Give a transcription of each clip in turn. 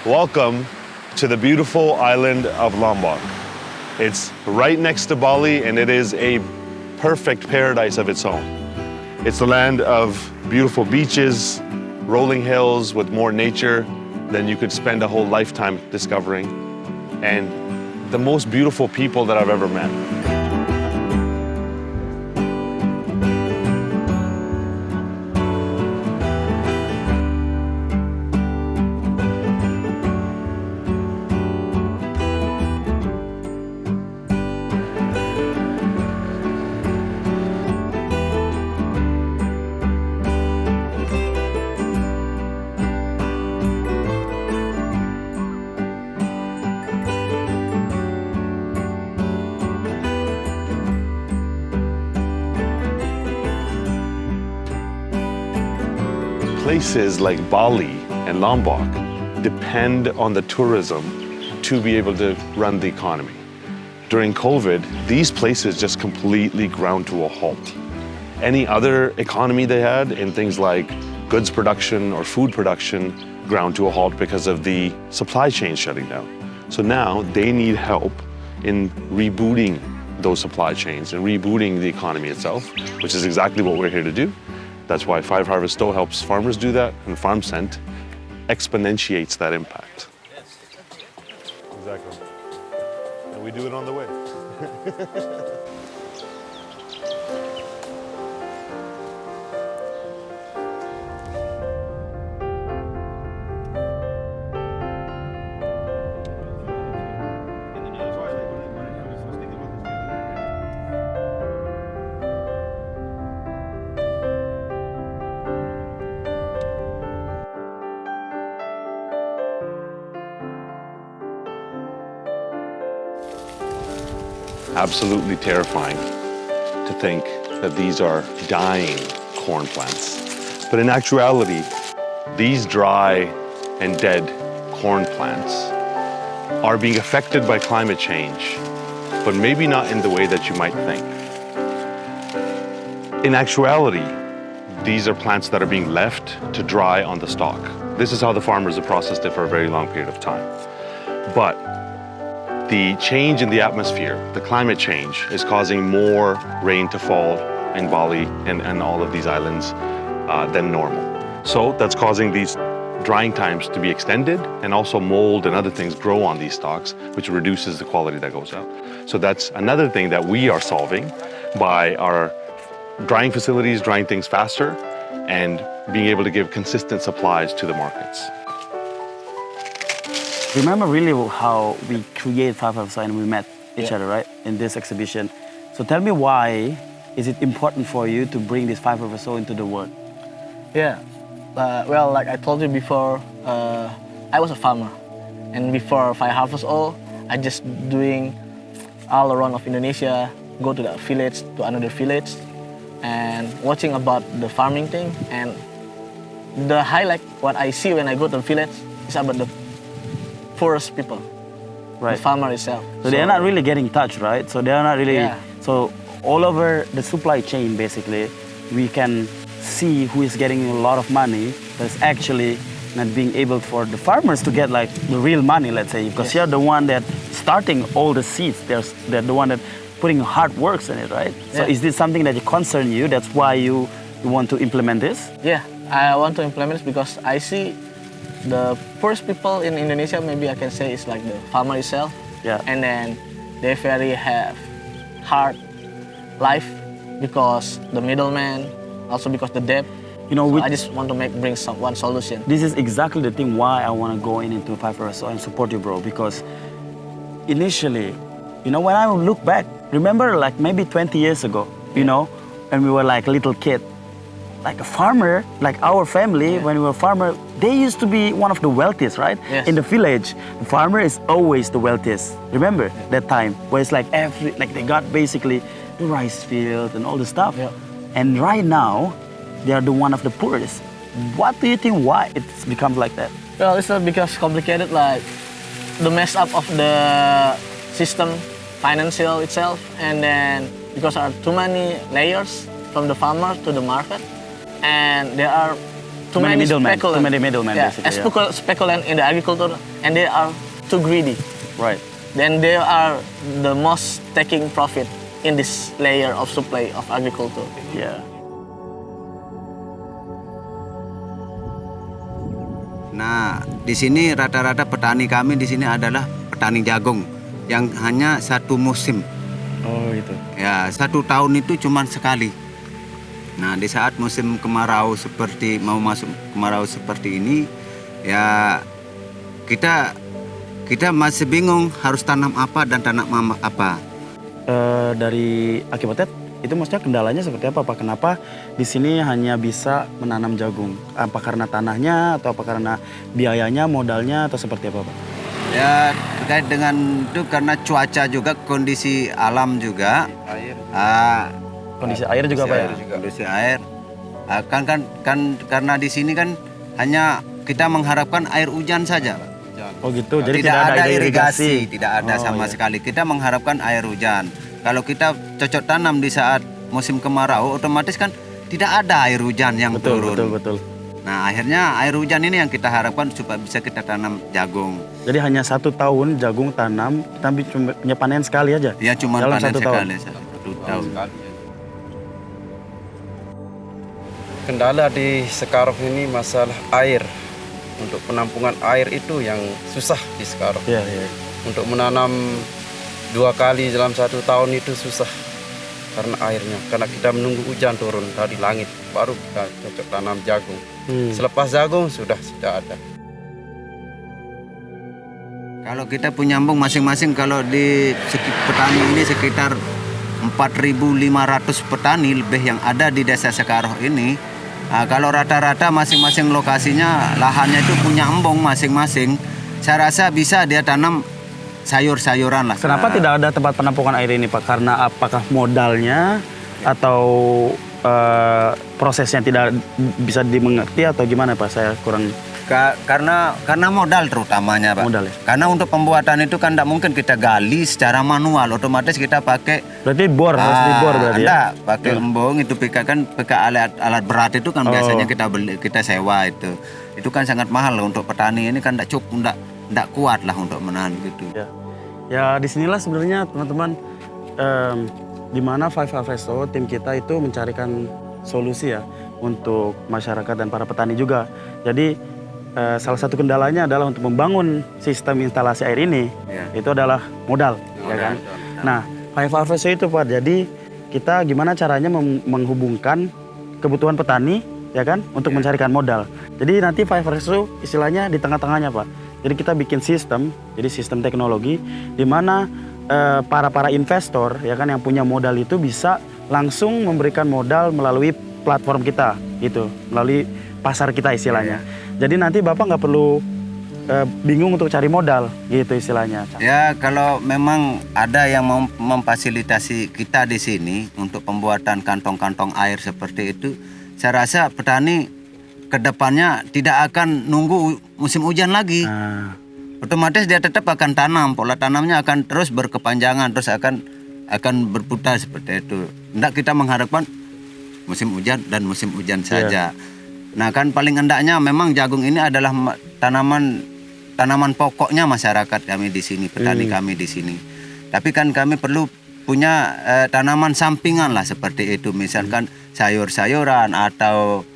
Welcome to the beautiful island of Lombok. It's right next to Bali and it is a perfect paradise of its own. It's the land of beautiful beaches, rolling hills with more nature than you could spend a whole lifetime discovering, and the most beautiful people that I've ever met. Places like Bali and Lombok depend on the tourism to be able to run the economy. During COVID, these places just completely ground to a halt. Any other economy they had in things like goods production or food production ground to a halt because of the supply chain shutting down. So now they need help in rebooting those supply chains and rebooting the economy itself, which is exactly what we're here to do. That's why Five Harvest Stowe helps farmers do that, and FarmScent exponentiates that impact. Exactly. And we do it on the way. Absolutely terrifying to think that these are dying corn plants. But in actuality, these dry and dead corn plants are being affected by climate change, but maybe not in the way that you might think. In actuality, these are plants that are being left to dry on the stalk. This is how the farmers have processed it for a very long period of time. But the change in the atmosphere, the climate change, is causing more rain to fall in Bali and all of these islands than normal. So that's causing these drying times to be extended, and also mold and other things grow on these stalks, which reduces the quality that goes out. So that's another thing that we are solving by our drying facilities, drying things faster, and being able to give consistent supplies to the markets. Remember really how we create Five Harvest and we met each other, right, in this exhibition. So tell me, why is it important for you to bring this Five Harvest into the world? Yeah, well, like I told you before, I was a farmer, and before Five Harvest I just doing all around of Indonesia, go to the village, to another village, and watching about the farming thing. And the highlight, what I see when I go to the village, is about the poorest people, right, the farmer itself. So they're not really getting touched, right? So they're not really, yeah. So all over the supply chain, basically, we can see who is getting a lot of money, but it's actually not being able for the farmers to get like the real money, let's say, because you're the one that starting all the seeds. They're the one that putting hard works in it, right? So is this something that concern you? That's why you want to implement this? Yeah, I want to implement this because I see the poorest people in Indonesia, maybe I can say, is like the farmer itself. Yeah. And then they very have hard life because the middleman, also because the debt. You know, so I just want to bring one solution. This is exactly the thing why I want to go into Five Harvest and support you, bro. Because initially, you know, when I look back, remember like maybe 20 years ago, you know, when we were like little kid, like a farmer, like our family, when we were farmer, they used to be one of the wealthiest, right? Yes. In the village, the farmer is always the wealthiest. Remember that time where it's like they got basically the rice field and all the stuff. Yeah. And right now, they are the one of the poorest. What do you think why it's becomes like that? Well, it's not because complicated, like the mess up of the system, financial itself, and then because there are too many layers from the farmer to the market, and there are Too many middlemen. Too speculant. many middlemen, Yeah, basically. Yeah. speculant in the agriculture, and they are too greedy. Right. Then they are the most taking profit in this layer of supply of agriculture. Yeah. Nah, di sini rata-rata petani kami di sini adalah petani jagung yang hanya satu musim. Oh gitu. Ya, 1 tahun itu cuma sekali. Nah, di saat musim kemarau mau masuk kemarau seperti ini, ya kita masih bingung harus tanam apa dan tanam apa. Dari akibatnya itu maksudnya kendalanya seperti apa Pak? Kenapa di sini hanya bisa menanam jagung? Apa karena tanahnya atau apa karena biayanya, modalnya atau seperti apa Pak? Ya, terkait dengan itu karena cuaca juga, kondisi alam juga. Kondisi air juga Pak ya? Kondisi air. Karena di sini kan hanya kita mengharapkan air hujan saja. Oh gitu, jadi tidak ada irigasi, tidak ada Oh, sama iya. sekali. Kita mengharapkan air hujan. Kalau kita cocok tanam di saat musim kemarau, otomatis kan tidak ada air hujan yang Betul, turun. betul. Nah, akhirnya air hujan ini yang kita harapkan supaya bisa kita tanam jagung. Jadi hanya 1 tahun jagung tanam, tapi cuma punya panen sekali aja? Ya cuma Dalam panen 1 tahun? sekali, 1 tahun. Kendala di Sekarok ini masalah air. Untuk penampungan air itu yang susah di Sekarok. Iya, iya. Untuk menanam 2 kali dalam 1 tahun itu susah karena airnya. Karena kita menunggu hujan turun dari langit, baru kita cocok tanam jagung. Selepas jagung sudah tidak ada. Kalau kita punya nyambung masing-masing, kalau di petani ini sekitar 4.500 petani lebih yang ada di desa Sekarok ini. Nah, kalau rata-rata masing-masing lokasinya lahannya itu punya embung masing-masing, saya rasa bisa dia tanam sayur-sayuran lah. Kenapa tidak ada tempat penampungan air ini Pak? Karena apakah modalnya atau prosesnya tidak bisa dimengerti atau gimana Pak? Saya kurang... Karena modal terutamanya Pak. Modal ya? Karena untuk pembuatan itu kan tidak mungkin kita gali secara manual, otomatis kita pakai Berarti bor, harus dibor berarti ya? Enggak, pakai embung itu pakai alat berat itu kan biasanya kita beli, kita sewa itu. Itu kan sangat mahal loh untuk petani ini kan enggak cukup, enggak kuat lah untuk menahan gitu. Ya disinilah sebenarnya teman-teman di mana Five Harvesto tim kita itu mencarikan solusi ya untuk masyarakat dan para petani juga. Jadi salah satu kendalanya adalah untuk membangun sistem instalasi air ini itu adalah modal, ya kan? Nah, Five Harvesto itu Pak, jadi kita gimana caranya menghubungkan kebutuhan petani, ya kan, untuk mencarikan modal. Jadi nanti Five Harvesto istilahnya di tengah-tengahnya Pak. Jadi kita bikin sistem, jadi sistem teknologi di mana para investor, ya kan, yang punya modal itu bisa langsung memberikan modal melalui platform kita, gitu, melalui pasar kita istilahnya. Jadi nanti Bapak nggak perlu bingung untuk cari modal, gitu istilahnya. Ya, kalau memang ada yang mau memfasilitasi kita di sini untuk pembuatan kantong-kantong air seperti itu, saya rasa petani kedepannya tidak akan nunggu musim hujan lagi. Otomatis dia tetap akan tanam, pola tanamnya akan terus berkepanjangan, terus akan berputar seperti itu. Tidak kita mengharapkan musim hujan dan musim hujan saja. Nah kan paling hendaknya memang jagung ini adalah tanaman pokoknya masyarakat kami di sini, petani kami di sini. Tapi kan kami perlu punya tanaman sampingan lah seperti itu, misalkan sayur-sayuran atau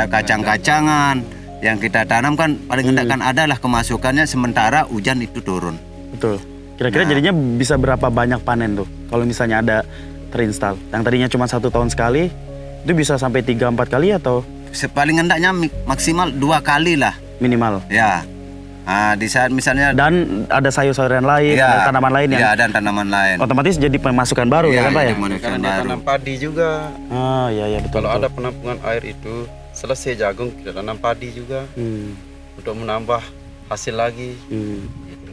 kacang-kacangan yang kita tanam kan paling hendak kan adalah kemasukannya sementara hujan itu turun. Betul. Kira-kira jadinya bisa berapa banyak panen tuh kalau misalnya ada terinstall? Yang tadinya cuma 1 tahun sekali, itu bisa sampai 3-4 kali atau? Paling hendaknya maksimal 2 kali lah. Minimal? Ya. Nah, di saat misalnya... Dan ada sayur-sayuran lain, ada tanaman lain yang... Ya, dan tanaman lain. Otomatis jadi pemasukan baru ya kan Pak ya? Karena dia tanam padi juga. Oh iya betul. Kalau ada penampungan air itu, selesai jagung kita tanam padi juga. Untuk menambah hasil lagi. Gitu.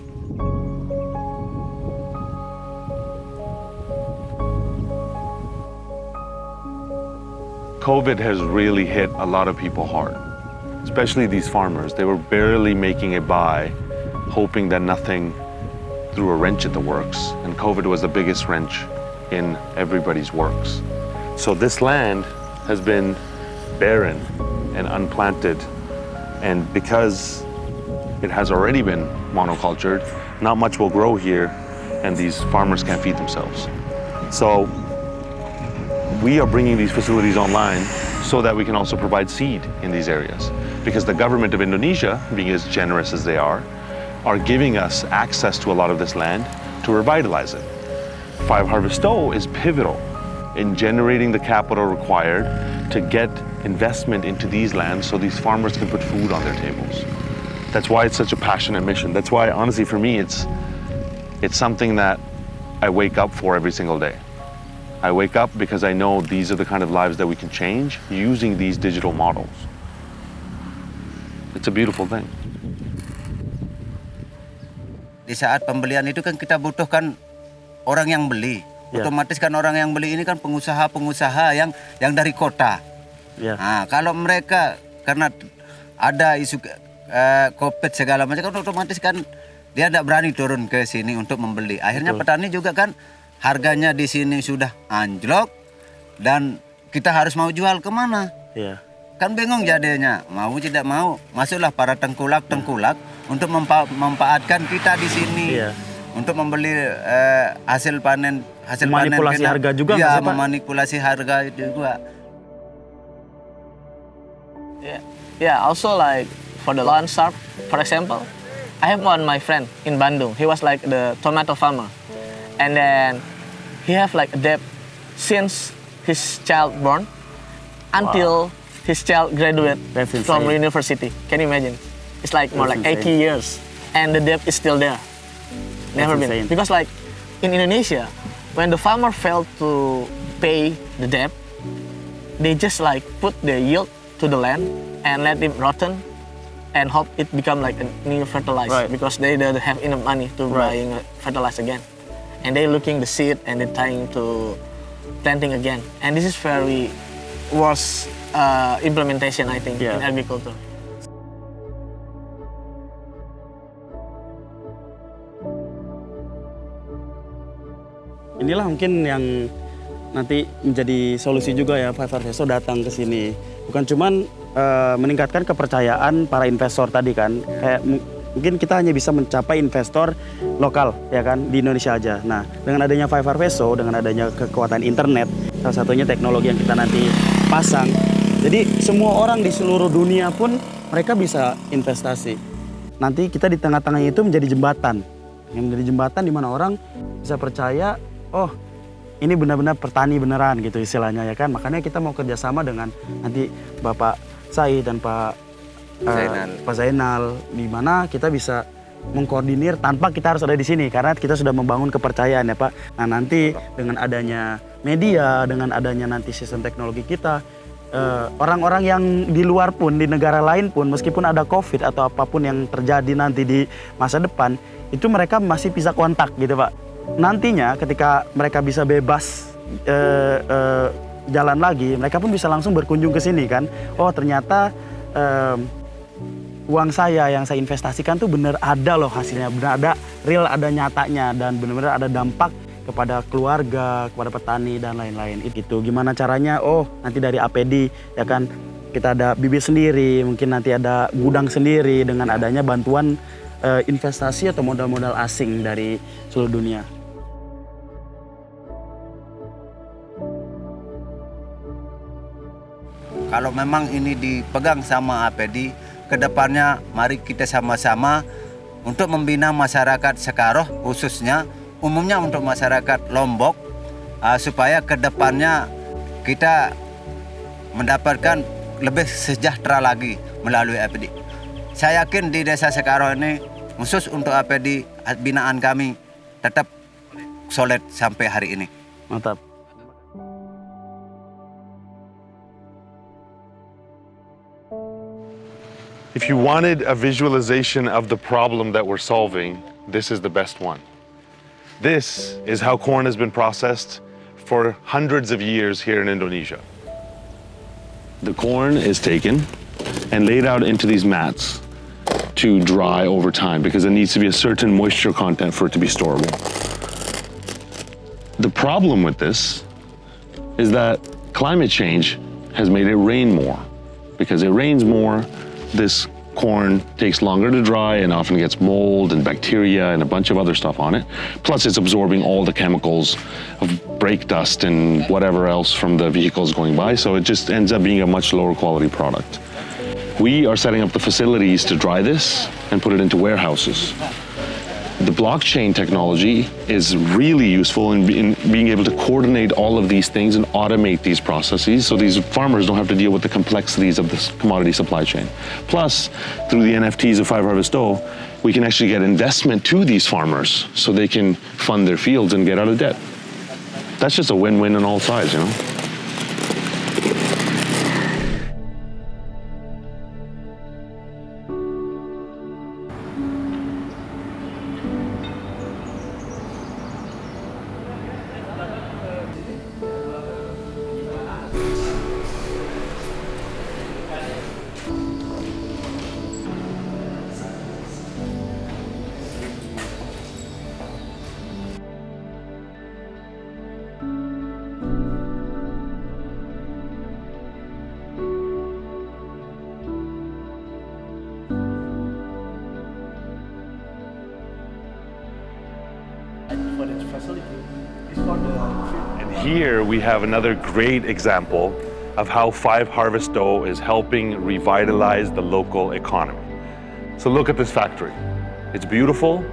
COVID has really hit a lot of people hard, especially these farmers. They were barely making it by, hoping that nothing threw a wrench in the works. And COVID was the biggest wrench in everybody's works. So this land has been barren and unplanted. And because it has already been monocultured, not much will grow here, and these farmers can't feed themselves. So we are bringing these facilities online so that we can also provide seed in these areas. Because the government of Indonesia, being as generous as they are giving us access to a lot of this land to revitalize it. Five Harvest Stowe is pivotal in generating the capital required to get investment into these lands so these farmers can put food on their tables. That's why it's such a passionate mission. That's why, honestly, for me, it's something that I wake up for every single day. I wake up because I know these are the kind of lives that we can change using these digital models. It's a beautiful thing. Di saat pembelian itu kan kita butuhkan orang yang beli. Ya. Otomatis kan orang yang beli ini kan pengusaha-pengusaha yang dari kota. Ya. Nah, kalau mereka karena ada isu COVID segala macam kan otomatis kan dia tidak berani turun ke sini untuk membeli. Akhirnya Betul. petani juga kan harganya di sini sudah anjlok dan kita harus mau jual kemana? Ya. Kan bingung jadinya, mau tidak mau, masuklah para tengkulak-tengkulak untuk memanfaatkan kita di sini, Iya. untuk membeli hasil panen Manipulasi kita. harga juga nggak Iya, sih, Pak? memanipulasi harga itu juga. Yeah, also like for the lawn sharp, for example, I have my friend in Bandung. He was like the tomato farmer. And then he have like a debt since his child born until his child graduate That's from insane. university. Can you imagine? It's like more That's like insane. 80 years and the debt is still there. Never That's been. insane. Because like in Indonesia, when the farmer failed to pay the debt, they just like put the yield to the land and let it rotten and hope it become like a new fertilizer Right. because they don't have enough money to buying fertilizer again. And they looking the seed and they're trying to planting again. And this is very worst implementation, I think, Yeah. in agriculture. Inilah mungkin yang nanti menjadi solusi juga ya Five Harvest Stowe datang ke sini. Bukan cuman meningkatkan kepercayaan para investor tadi kan. Kayak mungkin kita hanya bisa mencapai investor lokal ya kan di Indonesia aja. Nah, dengan adanya Five Harvest Stowe, dengan adanya kekuatan internet, salah satunya teknologi yang kita nanti pasang. Jadi semua orang di seluruh dunia pun mereka bisa investasi. Nanti kita di tengah-tengahnya itu menjadi jembatan. Yang menjadi jembatan di mana orang bisa percaya, oh ini benar-benar petani beneran gitu istilahnya ya kan. Makanya kita mau kerjasama dengan nanti Bapak Said dan Pak Zainal, di mana kita bisa mengkoordinir tanpa kita harus ada di sini karena kita sudah membangun kepercayaan ya Pak. Nah nanti dengan adanya media, dengan adanya nanti sistem teknologi kita, orang-orang yang di luar pun, di negara lain pun, meskipun ada COVID atau apapun yang terjadi nanti di masa depan, itu mereka masih bisa kontak gitu Pak. Nantinya ketika mereka bisa bebas jalan lagi, mereka pun bisa langsung berkunjung ke sini kan. Oh ternyata uang saya yang saya investasikan tuh bener ada loh hasilnya, bener ada real, ada nyatanya, dan bener-bener ada dampak kepada keluarga, kepada petani dan lain-lain. Itu gimana caranya? Oh nanti dari APD ya kan kita ada bibit sendiri, mungkin nanti ada gudang sendiri dengan adanya bantuan investasi atau modal-modal asing dari seluruh dunia. Kalau memang ini dipegang sama APD, kedepannya mari kita sama-sama untuk membina masyarakat Sekaroh, khususnya umumnya untuk masyarakat Lombok, supaya kedepannya kita mendapatkan lebih sejahtera lagi melalui APD. Saya yakin di desa Sekaroh ini, khusus untuk APD, binaan kami tetap solid sampai hari ini. Mantap. If you wanted a visualization of the problem that we're solving, this is the best one. This is how corn has been processed for hundreds of years here in Indonesia. The corn is taken and laid out into these mats to dry over time because it needs to be a certain moisture content for it to be storable. The problem with this is that climate change has made it rain more. because it rains more. This corn takes longer to dry and often gets mold and bacteria and a bunch of other stuff on it. Plus it's absorbing all the chemicals of brake dust and whatever else from the vehicles going by. So it just ends up being a much lower quality product. We are setting up the facilities to dry this and put it into warehouses. The blockchain technology is really useful in being able to coordinate all of these things and automate these processes so these farmers don't have to deal with the complexities of this commodity supply chain. Plus, through the NFTs of 5Harvest.0, we can actually get investment to these farmers so they can fund their fields and get out of debt. That's just a win-win on all sides, you know? For this facility, it's for the And here we have another great example of how 5Harvest.0 is helping revitalize the local economy. So look at this factory. It's beautiful,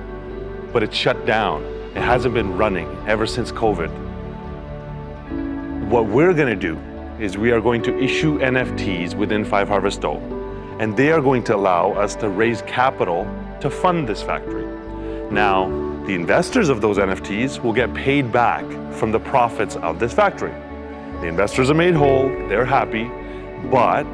but it's shut down. It hasn't been running ever since COVID. What we're going to do is we are going to issue NFTs within 5Harvest.0, and they are going to allow us to raise capital to fund this factory. Now, the investors of those NFTs will get paid back from the profits of this factory. The investors are made whole, they're happy, but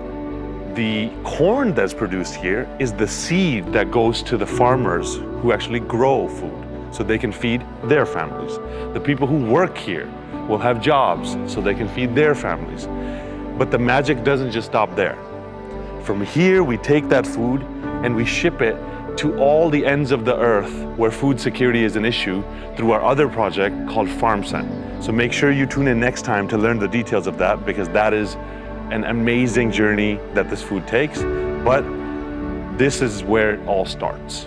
the corn that's produced here is the seed that goes to the farmers who actually grow food so they can feed their families. The people who work here will have jobs so they can feed their families. But the magic doesn't just stop there. From here, we take that food and we ship it to all the ends of the earth where food security is an issue through our other project called FarmSend. So make sure you tune in next time to learn the details of that, because that is an amazing journey that this food takes. But this is where it all starts.